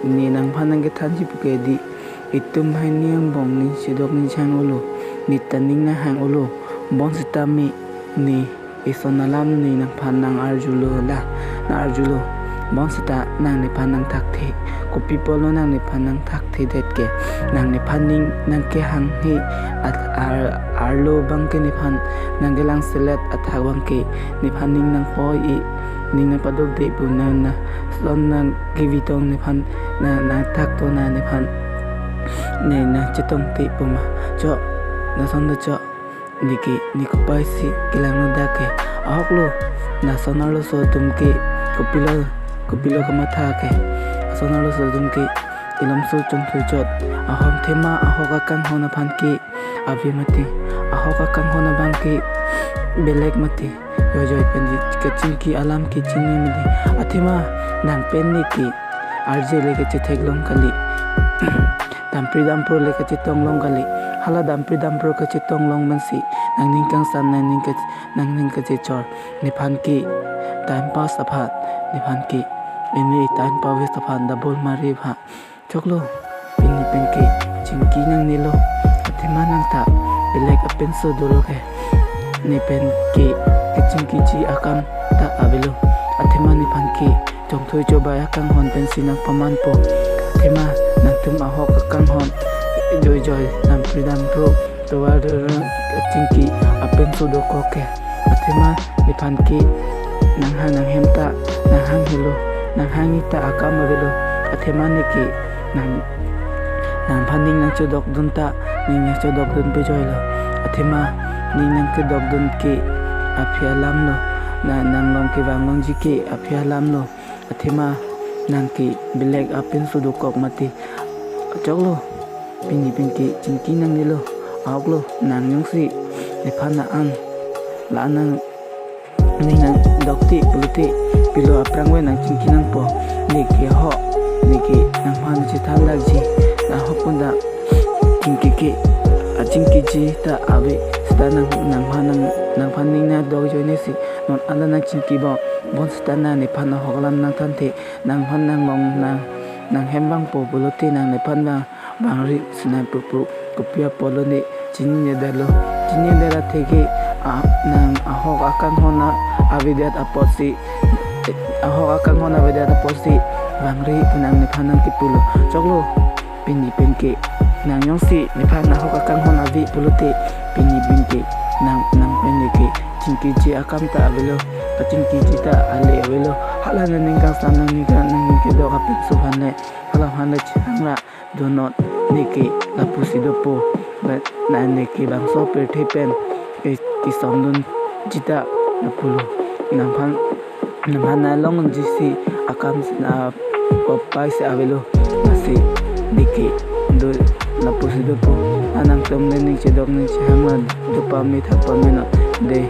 ni nang phanang ke thanji puke di itum hai niang bong ni sidok ni chang olo ni taning na hang olo bong sitami ni isonalam ni nang phanang arjulo la na arjulo bong sita nang ni phanang thakthi ko people nang ni phanang thakthi det ke nang ni phaning nang ke hang hi arlo bang ke ni phan nang gelang selet athawang ke ni phaning nang poi i ning na padok de pu na son nang ki vitong ni phan na thak to na ni phan ne na chitong ti pu ma cho na son da cho niki niku pai si kilang no da ke ahoklo na sonalo so tum ke kopilo kama tha ke sonalo so tum ke ilam so chung thu chot ahom thema ahoka kang hona phan ke avimati ahoka kang hona bang ke belek mati yojoi pendi kachin ki alam ki chini mili athima nang pen ni ki arje leke chethek long kali dampri dampro leke chitong long kali hala dampri dampro ke chitong long mansi nang ning kang san nang ning ke chor ni phan ki time pass aphat ni phan ki ini time pass aphat double mari pha choklo pini pen ki chingki nang nilo athima nang ta belek apen so dolo ke ni pen ki chingki chi akam ta avelo athima ni phan ki chongthoi choba akang hon pen sinang paman po athima nang tum ahok akang hon joy nam freedom pro to war chingki apen so do ko ke athima ni phan ki nang hemta nang hang hilo nang hangita akam avelo athima ni ki nang phaning nang chodok dun ta ning nang chodok dun pe joy lo athima ning nang ke dok dun ki afia lam lo na nang long ki wang long ji ki afia lam lo athima nang ki bilek apen su do kok mati choklo pini pinki chingki nang nilo awklo nang yong si ni phana an la nang ning nang dokti puluti pilo aprang we nang chingki nang po ni ki ho ni ki nang phan chi thal lag ji na hopunda chingki ki a chingki ji ta ave sta nang phaning na dog joy ni si non ala nang chingki bo bon sta na ni phan hoklam nang than the nang phan nang long nang hembang po puluti nang ni phan bang ri sinai pu kopia poloni chinya dalo chinya dela theke nang ahok akan hona avidat aposi ahok akan hona avidat aposi bang ri nang ni phanang ki pulo choklo pini penke nang yong si ni phan ahok akan hona vi puluti pini binke nang penke chingki ji akam ta avelo chingki ji ta ale avelo hala ning kang sam ning ki do ka pin su hanne hala hanne changla do not niki la pusidopo but na niki bang so per thepen ki somdun jita na pulo na phan na long jisi akam na pai se avelo nasi niki do la pusidopo anang tom ning chedok ning changla do pa mi thap pa me na de